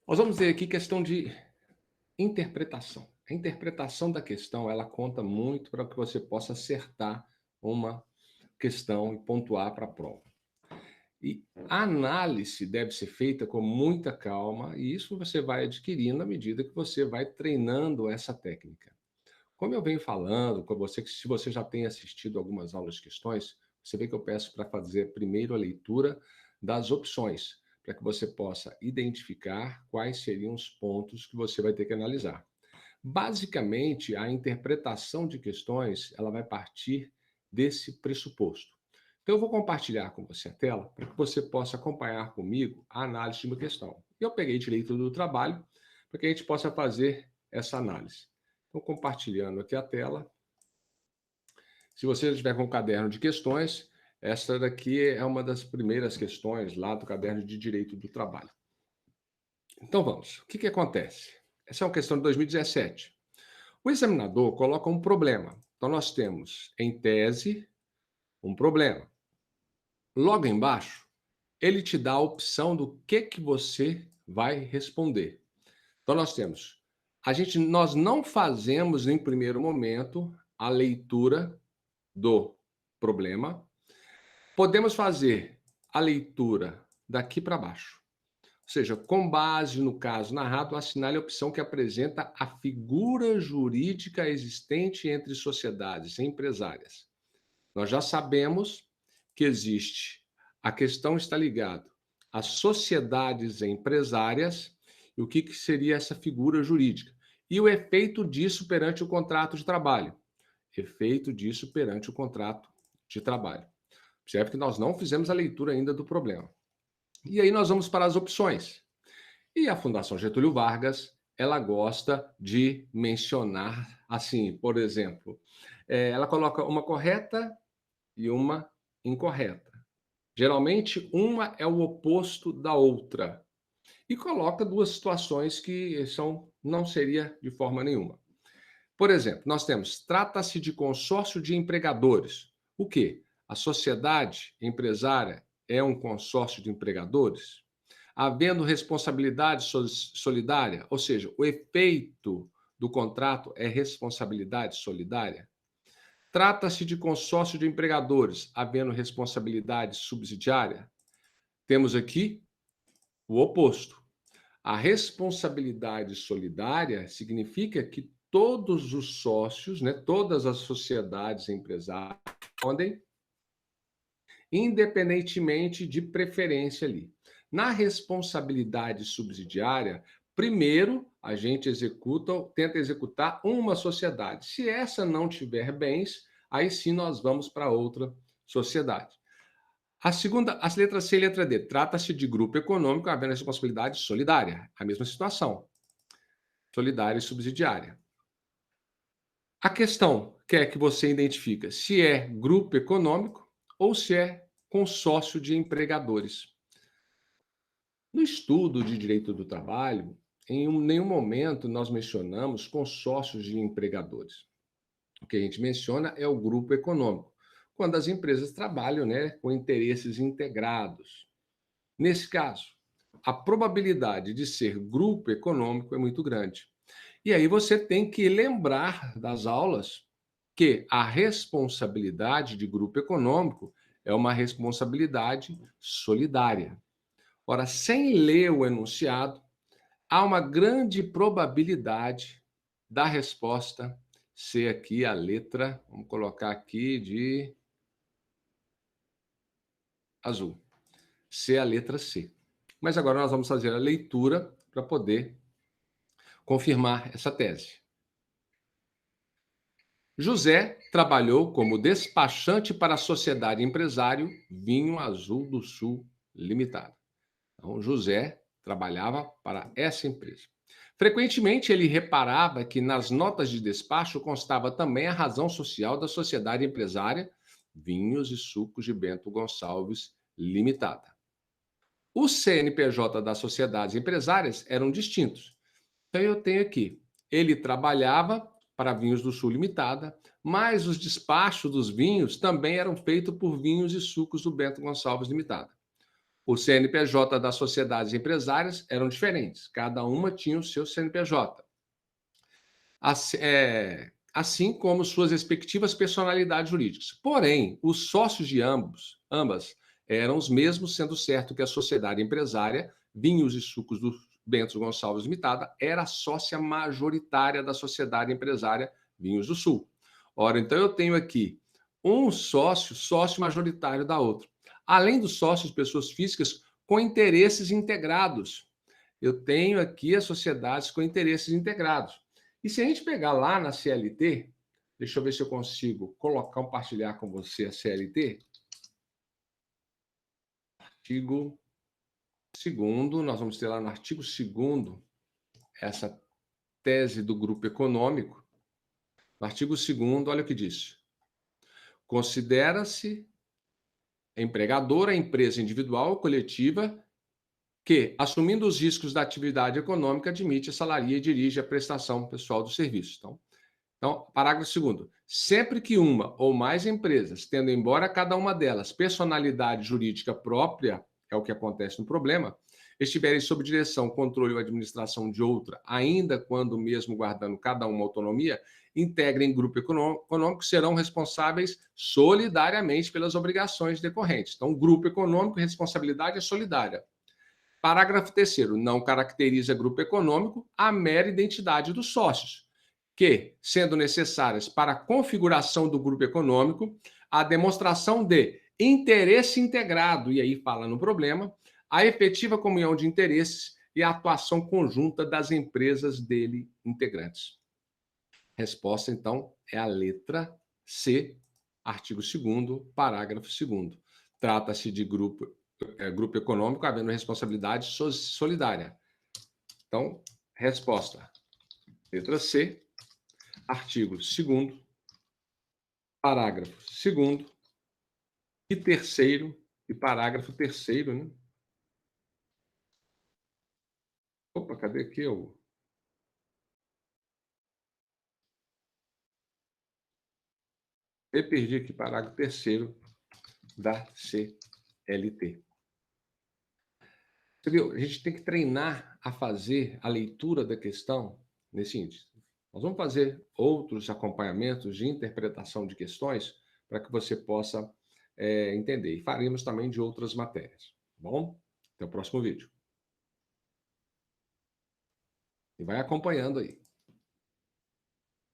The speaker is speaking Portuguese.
Nós vamos ver aqui questão de interpretação. A interpretação da questão, ela conta muito para que você possa acertar uma questão e pontuar para a prova. E a análise deve ser feita com muita calma, e isso você vai adquirindo à medida que você vai treinando essa técnica. Como eu venho falando com você, que se você já tem assistido algumas aulas de questões, você vê que eu peço para fazer primeiro a leitura das opções, para que você possa identificar quais seriam os pontos que você vai ter que analisar. Basicamente, a interpretação de questões, ela vai partir desse pressuposto. Então, eu vou compartilhar com você a tela para que você possa acompanhar comigo a análise de uma questão. Eu peguei direito do trabalho para que a gente possa fazer essa análise. Então, compartilhando aqui a tela. Se você estiver com o caderno de questões, essa daqui é uma das primeiras questões lá do caderno de direito do trabalho. Então, vamos. O que acontece? Essa é uma questão de 2017. O examinador coloca um problema. Então, nós temos, em tese, um problema. Logo embaixo, ele te dá a opção do que você vai responder. Então, nós temos, nós não fazemos, em primeiro momento, a leitura do problema. Podemos fazer a leitura daqui para baixo. Ou seja, com base no caso narrado, assinale a opção que apresenta a figura jurídica existente entre sociedades empresárias. Nós já sabemos que existe, a questão está ligada às sociedades empresárias e o que seria essa figura jurídica. E o efeito disso perante o contrato de trabalho. Efeito disso perante o contrato de trabalho. Observe que nós não fizemos a leitura ainda do problema. E aí nós vamos para as opções. E a Fundação Getúlio Vargas, ela gosta de mencionar, assim, por exemplo, ela coloca uma correta e uma incorreta. Geralmente, uma é o oposto da outra. E coloca duas situações que não seria de forma nenhuma. Por exemplo, nós temos, trata-se de consórcio de empregadores. O quê? A sociedade empresária é um consórcio de empregadores? Havendo responsabilidade solidária, ou seja, o efeito do contrato é responsabilidade solidária? Trata-se de consórcio de empregadores, havendo responsabilidade subsidiária? Temos aqui o oposto. A responsabilidade solidária significa que todos os sócios, né, todas as sociedades empresárias respondem independentemente de preferência ali. Na responsabilidade subsidiária, primeiro a gente tenta executar uma sociedade. Se essa não tiver bens, aí sim nós vamos para outra sociedade. As letras C e letra D, trata-se de grupo econômico havendo responsabilidade solidária. A mesma situação, solidária e subsidiária. A questão quer que você identifique se é grupo econômico ou se é consórcio de empregadores. No estudo de direito do trabalho, em nenhum momento nós mencionamos consórcios de empregadores. O que a gente menciona é o grupo econômico, quando as empresas trabalham, né, com interesses integrados. Nesse caso, a probabilidade de ser grupo econômico é muito grande. E aí você tem que lembrar das aulas que a responsabilidade de grupo econômico é uma responsabilidade solidária. Ora, sem ler o enunciado, há uma grande probabilidade da resposta ser aqui a letra, vamos colocar aqui de azul, ser a letra C. Mas agora nós vamos fazer a leitura para poder confirmar essa tese. José trabalhou como despachante para a sociedade empresário Vinho Azul do Sul Limitada. Então, José trabalhava para essa empresa. Frequentemente, ele reparava que nas notas de despacho constava também a razão social da sociedade empresária Vinhos e Sucos de Bento Gonçalves Limitada. Os CNPJ das sociedades empresárias eram distintos. Então, eu tenho aqui, ele trabalhava para Vinhos do Sul Limitada, mas os despachos dos vinhos também eram feitos por Vinhos e Sucos do Bento Gonçalves Limitada. O CNPJ das sociedades empresárias eram diferentes, cada uma tinha o seu CNPJ. Assim como suas respectivas personalidades jurídicas. Porém, os sócios de ambas eram os mesmos, sendo certo que a sociedade empresária, Vinhos e Sucos do Bento Gonçalves Limitada, era a sócia majoritária da sociedade empresária Vinhos do Sul. Ora, então eu tenho aqui um sócio majoritário da outra. Além dos sócios, pessoas físicas com interesses integrados. Eu tenho aqui as sociedades com interesses integrados. E se a gente pegar lá na CLT, deixa eu ver se eu consigo compartilhar com você a CLT. Artigo 2º, nós vamos ter lá no artigo 2º essa tese do grupo econômico. No artigo 2º, olha o que diz. Considera-se empregadora a empresa individual ou coletiva que, assumindo os riscos da atividade econômica, admite, salaria e dirige a prestação pessoal do serviço. Então, parágrafo 2º. Sempre que uma ou mais empresas, tendo embora cada uma delas personalidade jurídica própria, é o que acontece no problema, estiverem sob direção, controle ou administração de outra, ainda quando mesmo guardando cada uma autonomia, integrem grupo econômico, serão responsáveis solidariamente pelas obrigações decorrentes. Então, grupo econômico, responsabilidade é solidária. Parágrafo 3º. Não caracteriza grupo econômico a mera identidade dos sócios, que, sendo necessárias para a configuração do grupo econômico, a demonstração de interesse integrado, e aí fala no problema, a efetiva comunhão de interesses e a atuação conjunta das empresas dele integrantes. Resposta, então, é a letra C, artigo 2º, parágrafo 2º. Trata-se de grupo econômico havendo responsabilidade solidária. Então, resposta, letra C, artigo 2º, parágrafo 2º e 3º, e parágrafo 3º, né? Opa, cadê aqui o... Eu perdi aqui parágrafo 3º da CLT. Você viu? A gente tem que treinar a fazer a leitura da questão nesse índice. Nós vamos fazer outros acompanhamentos de interpretação de questões para que você possa entender. E faremos também de outras matérias. Tá bom? Até o próximo vídeo. E vai acompanhando aí.